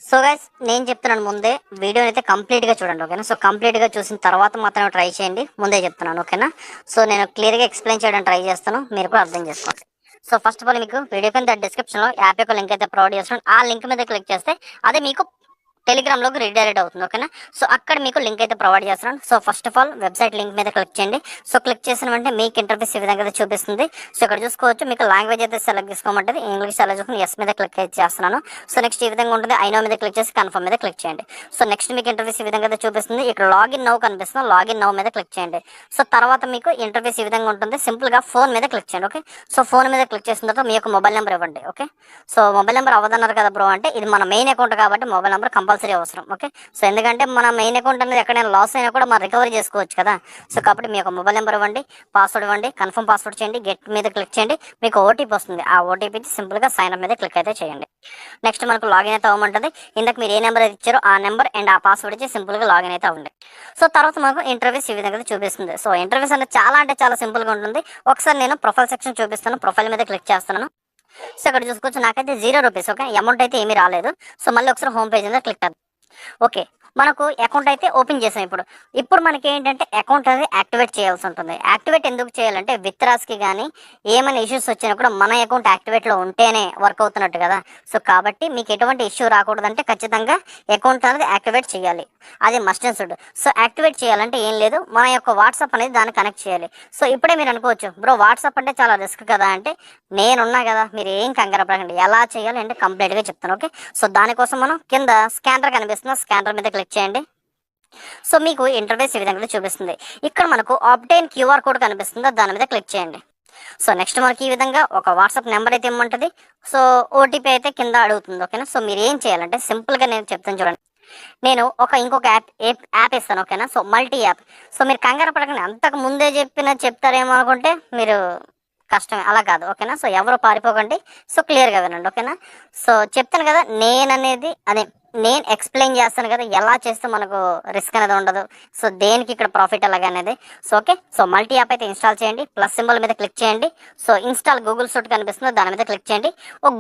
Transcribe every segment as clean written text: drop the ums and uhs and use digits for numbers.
So guys నేను చెప్తున్నాను ముందే వీడియోని అయితే కంప్లీట్గా చూడండి ఓకేనా. సో కంప్లీట్గా చూసిన తర్వాత మాత్రమే ట్రై చేయండి, ముందే చెప్తున్నాను ఓకేనా. సో నేను క్లియర్గా ఎక్స్ప్లెయిన్ చేయడానికి ట్రై చేస్తాను, మీరు కూడా అర్థం చేసుకోండి. సో ఫస్ట్ ఆఫ్ ఆల్ మీకు వీడియో కింద డిస్క్రిప్షన్లో యాప్ యొక్క లింక్ అయితే ప్రొవైడ్ చేస్తున్నాను. ఆ లింక్ మీద క్లిక్ చేస్తే అదే మీకు టెలిగ్రామ్లోకి రీడైరెక్ట్ అవుతుంది ఓకేనా. సో అక్కడ మీకు లింక్ అయితే ప్రొవైడ్ చేస్తున్నాను. So first of all website link మీద క్లిక్ చేయండి. సో క్లిక్ చేసిన వెంటనే మీకు ఇంటర్ఫేస్ ఈ విధంగా అయితే చూపిస్తుంది. సో ఇక్కడ చూసుకోవచ్చు, మీకు లాంగ్వేజ్ అయితే సెలెక్ట్ చేసుకోమంటుంది. ఇంగ్లీష్ సెలెక్ట్ చేసుకుని ఎస్ మీద క్లిక్ అయితే చేస్తున్నాను. సో నెక్స్ట్ ఈ విధంగా ఉంటుంది. ఐనో మీద క్లిక్ చేసి కన్ఫర్మ్ మీద క్లిక్ చేయండి. సో నెక్స్ట్ మీకు ఇంటర్ఫేస్ ఈ విధంగా అయితే చూపిస్తుంది. ఇక్కడ లాగిన్ నౌ కనిపిస్తుంది, లాగిన్ నౌ మీద క్లిక్ చేయండి. సో తర్వాత మీకు ఇంటర్ఫేస్ ఈ విధంగా ఉంటుంది. సింపుల్గా ఫోన్ మీద క్లిక్ చేయండి ఓకే. సో ఫోన్ మీద క్లిక్ చేసిన తర్వాత మీ యొక్క మొబైల్ నెంబర్ ఇవ్వండి ఓకే. సో మొబైల్ నెంబర్ అవ్వదన్నారు కదా బ్రో అంటే, ఇది మన మెయిన్ అకౌంట్ కాబట్టి మొబైల్ నెంబర్ కంపల్సరీ అవసరం ఓకే. సో ఎందుకంటే మన మెయిన్ అకౌంట్ అనేది ఎక్కడైనా లాస్ అయినా కూడా మనం రికవరీ చేసుకోవచ్చు కదా. సో కాబట్టి మీ యొక్క మొబైల్ నెంబర్ ఇవ్వండి, పాస్వర్డ్ ఇవ్వండి, కన్ఫర్మ్ పాస్వర్డ్ చేయండి, గెట్ మీద క్లిక్ చేయండి. మీకు ఓటీపీ వస్తుంది. ఆ ఓటీపీ సింపుల్గా సైన్ అప్ మీద క్లిక్ అయితే చేయండి. నెక్స్ట్ మనకు లాగిన్ అయితే అవ్వమంటుంది. ఇందాక మీరు ఏ నెంబర్ అయితే ఇచ్చారో ఆ నెంబర్ అండ్ ఆ పాస్వర్డ్ ఇచ్చి సింపుల్గా లాగిన్ అయితే అవ్వండి. సో తర్వాత మనకు ఇంటర్వ్యూస్ ఈ విధంగా చూపిస్తుంది. సో ఇంటర్వ్యూస్ అనేది చాలా అంటే చాలా సింపుల్గా ఉంటుంది. ఒకసారి నేను ప్రొఫైల్ సెక్షన్ చూపిస్తాను, ప్రొఫైల్ మీద క్లిక్ చేస్తున్నాను. సో ఇక్కడ చూసుకోవచ్చు, నాకైతే ₹0 ఓకే, అమౌంట్ అయితే ఏమీ రాలేదు. సో మళ్ళీ ఒకసారి హోమ్ పేజ్ మీద క్లిక్ చేద్దాం ఓకే. మనకు అకౌంట్ అయితే ఓపెన్ చేసాం. ఇప్పుడు మనకి ఏంటంటే అకౌంట్ అనేది యాక్టివేట్ చేయాల్సి ఉంటుంది. యాక్టివేట్ ఎందుకు చేయాలంటే విత్డ్రాస్కి కానీ ఏమైనా ఇష్యూస్ వచ్చినా కూడా మన అకౌంట్ యాక్టివేట్లో ఉంటేనే వర్క్ అవుతున్నట్టు కదా. సో కాబట్టి మీకు ఎటువంటి ఇష్యూ రాకూడదంటే ఖచ్చితంగా అకౌంట్ అనేది యాక్టివేట్ చేయాలి, అది must and should. So activate చేయాలంటే ఏం లేదు, మన యొక్క వాట్సాప్ అనేది దాన్ని కనెక్ట్ చేయాలి. సో ఇప్పుడే మీరు అనుకోవచ్చు, బ్రో వాట్సాప్ అంటే చాలా రిస్క్ కదా అంటే, నేనున్నా కదా, మీరు ఏం కంగారు పడకండి. ఎలా చేయాలి అంటే కంప్లీట్గా చెప్తాను ఓకే. సో దానికోసం మనం కింద స్కానర్ కనిపిస్తున్న స్కానర్ మీద క్లిక్ చేయండి. సో మీకు ఇంటర్ఫేస్ ఈ విధంగా చూపిస్తుంది. ఇక్కడ మనకు ఆప్టైన్ క్యూఆర్ కోడ్ కనిపిస్తుందో దాని మీద క్లిక్ చేయండి. సో నెక్స్ట్ మనకి ఈ విధంగా ఒక వాట్సాప్ నెంబర్ అయితే ఇమ్మంటుంది. సో ఓటీపీ అయితే కింద అడుగుతుంది ఓకేనా. సో మీరు ఏం చేయాలంటే సింపుల్గా నేను చెప్తాను చూడండి. నేను ఇంకొక యాప్ ఇస్తాను ఓకేనా. So multi app. సో మీరు కంగారు పడకండి, అంతకు ముందే చెప్తారేమో అనుకుంటే మీరు కష్టమే, అలా కాదు ఓకేనా. సో ఎవరు పారిపోకండి, సో క్లియర్గా వినండి ఓకేనా. సో చెప్తాను కదా, నేను ఎక్స్ప్లెయిన్ చేస్తాను కదా, ఎలా చేస్తే మనకు రిస్క్ అనేది ఉండదు. సో దేనికి ఇక్కడ ప్రాఫిట్ అలాగనేది. So okay. So multi app అయితే ఇన్స్టాల్ చేయండి, ప్లస్ సింబల్ మీద క్లిక్ చేయండి. సో ఇన్స్టాల్ గూగుల్ సూట్ కనిపిస్తుంది, దాని మీద క్లిక్ చేయండి.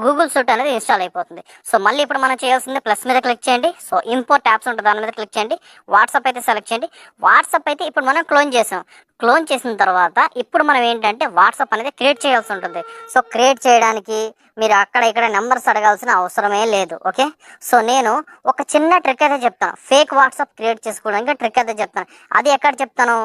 గూగుల్ సూట్ అనేది ఇన్స్టాల్ అయిపోతుంది. సో మళ్ళీ ఇప్పుడు మనం చేయాల్సింది ప్లస్ మీద క్లిక్ చేయండి. సో ఇంపోర్ట్ యాప్స్ ఉంటుంది, దాని మీద క్లిక్ చేయండి. వాట్సాప్ అయితే సెలెక్ట్ చేయండి. వాట్సాప్ అయితే ఇప్పుడు మనం క్లోన్ చేసాం. క్లోన్ చేసిన తర్వాత ఇప్పుడు మనం ఏంటంటే వాట్సాప్ అనేది క్రియేట్ చేయాల్సి ఉంటుంది. సో క్రియేట్ చేయడానికి మీరు అక్కడ ఇక్కడ నెంబర్స్ అడగాల్సిన అవసరమే లేదు ఓకే. సో నేను ఒక చిన్న ట్రిక్ అయితే చెప్తాను, ఫేక్ వాట్సాప్ క్రియేట్ చేసుకోవడానికి ట్రిక్ అయితే చెప్తాను. అది ఎక్కడ చెప్తాను,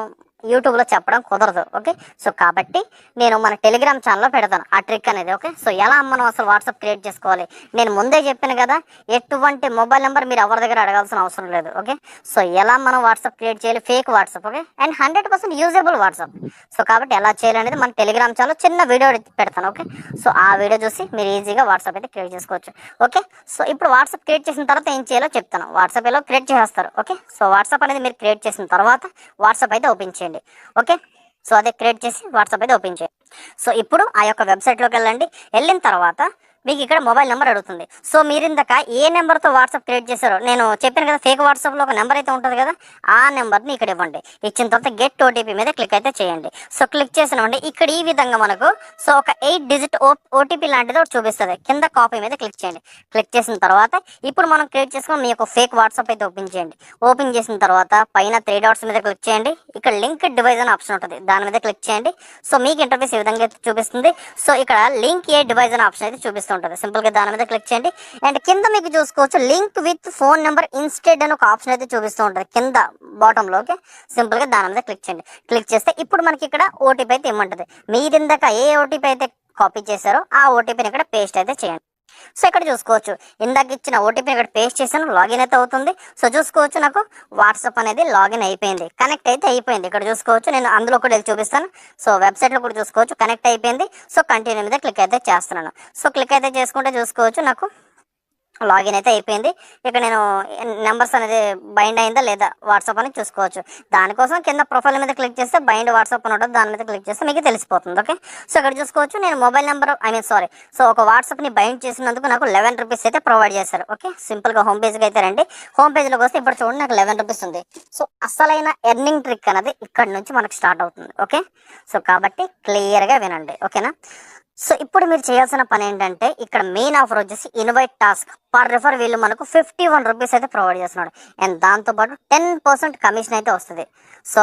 యూట్యూబ్లో చెప్పడం కుదరదు ఓకే. సో కాబట్టి నేను మన టెలిగ్రామ్ ఛానల్లో పెడతాను ఆ ట్రిక్ అనేది ఓకే. సో ఎలా మనం అసలు వాట్సాప్ క్రియేట్ చేసుకోవాలి, నేను ముందే చెప్పాను కదా, ఎటువంటి మొబైల్ నెంబర్ మీరు ఎవరి దగ్గర అడగాల్సిన అవసరం లేదు ఓకే. సో ఎలా మనం వాట్సాప్ క్రియేట్ చేయాలి, fake WhatsApp okay, and 100% usable WhatsApp. So కాబట్టి ఎలా చేయాలనేది మన టెలిగ్రామ్ ఛానల్లో చిన్న వీడియో పెడతాను ఓకే. సో ఆ వీడియో చూసి మీరు ఈజీగా వాట్సాప్ అయితే క్రియేట్ చేసుకోవచ్చు ఓకే. సో ఇప్పుడు వాట్సాప్ క్రియేట్ చేసిన తర్వాత ఏం చేయాలో చెప్తాను. వాట్సాప్ ఎలా క్రియేట్ చేస్తారు ఓకే. సో వాట్సాప్ అనేది మీరు క్రియేట్ చేసిన తర్వాత వాట్సాప్ అయితే ఓపెన్ చేయండి ఓకే. సో అదే క్రియేట్ చేసి వాట్సాప్ అయితే ఓపెన్ చేయండి. సో ఇప్పుడు ఆ యొక్క వెబ్సైట్లోకి వెళ్ళండి. వెళ్ళిన తర్వాత మీకు ఇక్కడ మొబైల్ నెంబర్ అడుగుతుంది. సో మీరు ఇందాక ఏ నెంబర్తో వాట్సాప్ క్రియేట్ చేశారో, నేను చెప్పాను కదా ఫేక్ వాట్సాప్లో ఒక నెంబర్ అయితే ఉంటుంది కదా, ఆ నెంబర్ని ఇక్కడ ఇవ్వండి. ఇచ్చిన తర్వాత గెట్ ఓటీపీ మీద క్లిక్ అయితే చేయండి. సో క్లిక్ చేసినవండి ఇక్కడ ఈ విధంగా మనకు సో ఒక 8 డిజిట్ ఓటీపీ లాంటిది ఒకటి చూపిస్తుంది. కింద కాపీ మీద క్లిక్ చేయండి. క్లిక్ చేసిన తర్వాత ఇప్పుడు మనం క్రియేట్ చేసుకుని మీ యొక్క ఫేక్ వాట్సాప్ అయితే ఓపెన్ చేయండి. ఓపెన్ చేసిన తర్వాత పైన 3 డాట్స్ మీద క్లిక్ చేయండి. ఇక్కడ లింక్ డివైస్ అనే ఆప్షన్ ఉంటుంది, దాని మీద క్లిక్ చేయండి. సో మీకు ఇంటర్ఫేస్ ఈ విధంగా చూపిస్తుంది. సో ఇక్కడ లింక్ ఏ డివైస్ అనే ఆప్షన్ అయితే చూపిస్తుంది. సింపుల్ గా దాని మీద క్లిక్ చేయండి. అండ్ కింద మీకు చూసుకోవచ్చు link with phone number instead అని ఒక ఆప్షన్ అయితే చూపిస్తూ ఉంటుంది కింద బాటమ్ లో ఓకే. సింపుల్ గా దాని మీద క్లిక్ చేయండి. క్లిక్ చేస్తే ఇప్పుడు మనకి ఇక్కడ ఓటీపీ అయితే ఇమ్మంటుంది. మీరు ఇందాక ఏ ఓటీపీ అయితే కాపీ చేశారో ఆ ఓటీపీని ఇక్కడ పేస్ట్ అయితే చేయండి. సో ఇక్కడ చూసుకోవచ్చు, ఇందాక ఇచ్చిన ఓటీపీని ఇక్కడ పేస్ట్ చేశాను, లాగిన్ అయితే అవుతుంది. సో చూసుకోవచ్చు, నాకు వాట్సాప్ అనేది లాగిన్ అయిపోయింది, కనెక్ట్ అయితే అయిపోయింది. ఇక్కడ చూసుకోవచ్చు, నేను అందులో కూడా చూపిస్తాను. సో వెబ్సైట్లో కూడా చూసుకోవచ్చు, కనెక్ట్ అయిపోయింది. సో కంటిన్యూ మీద క్లిక్ అయితే చేస్తున్నాను. సో క్లిక్ అయితే చేసుకుంటే చూసుకోవచ్చు, నాకు లాగిన్ అయితే అయిపోయింది. ఇక్కడ నేను నెంబర్స్ అనేది బైండ్ అయిందా లేదా వాట్సాప్ అని చూసుకోవచ్చు. దానికోసం కింద ప్రొఫైల్ మీద క్లిక్ చేస్తే బైండ్ వాట్సాప్ అని ఉంటుంది, దాని మీద క్లిక్ చేస్తే మీకు తెలిసిపోతుంది ఓకే. సో ఇక్కడ చూసుకోవచ్చు, నేను మొబైల్ నెంబర్ సో ఒక వాట్సాప్ని బైండ్ చేసినందుకు నాకు ₹11 అయితే ప్రొవైడ్ చేశారు ఓకే. సింపుల్గా హోమ్ పేజ్కి అయితే రండి. హోమ్ పేజ్లోకి వస్తే ఇప్పుడు చూడండి, నాకు ₹11 ఉంది. సో అసలైన ఎర్నింగ్ ట్రిక్ అనేది ఇక్కడ నుంచి మనకు స్టార్ట్ అవుతుంది ఓకే. సో కాబట్టి క్లియర్గా వినండి ఓకేనా. సో ఇప్పుడు మీరు చేయాల్సిన పని ఏంటంటే ఇక్కడ మెయిన్ ఆఫర్ వచ్చేసి ఇన్వైట్ టాస్క్ పర్ రిఫర్ వీళ్ళు మనకు 51 రూపీస్ అయితే ప్రొవైడ్ చేస్తున్నాడు. అండ్ దాంతోపాటు 10% కమిషన్ అయితే వస్తుంది. సో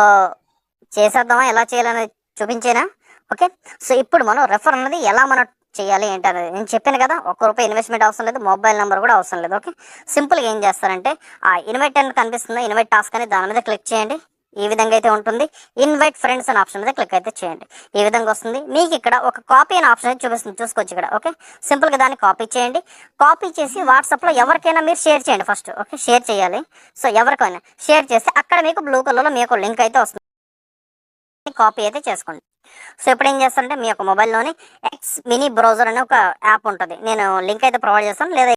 చేసేద్దామా, ఎలా చేయాలనేది చూపించేనా? ఓకే, సో ఇప్పుడు మనం రెఫర్ అనేది ఎలా మనం చేయాలి ఏంటనేది నేను చెప్పాను కదా. ₹1 ఇన్వెస్ట్మెంట్ అవసరం లేదు, మొబైల్ నెంబర్ కూడా అవసరం లేదు. ఓకే, సింపుల్గా ఏం చేస్తారంటే ఆ ఇన్వైట్ అని కనిపిస్తుంది, ఇన్వైట్ టాస్క్ అని, దాని మీద క్లిక్ చేయండి. ఈ విధంగా అయితే ఉంటుంది. ఇన్వైట్ ఫ్రెండ్స్ అనే ఆప్షన్ మీద క్లిక్ అయితే చేయండి. ఈ విధంగా వస్తుంది. మీకు ఇక్కడ ఒక కాపీ అనే ఆప్షన్ అయితే చూపిస్తుంది, చూసుకోవచ్చు ఇక్కడ. ఓకే, సింపుల్గా దాన్ని కాపీ చేయండి. కాపీ చేసి వాట్సాప్లో ఎవరికైనా మీరు షేర్ చేయండి ఫస్ట్. ఓకే, షేర్ చేయాలి. సో ఎవరికైనా షేర్ చేస్తే అక్కడ మీకు బ్లూ కలర్లో మీకు లింక్ అయితే వస్తుంది, కాపీ అయితే చేసుకోండి. సో ఇప్పుడు ఏం చేస్తారంటే మీ యొక్క మొబైల్లోని ఎక్స్ మినీ బ్రౌజర్ అనే ఒక యాప్ ఉంటుంది, నేను లింక్ అయితే ప్రొవైడ్ చేస్తాను, లేదా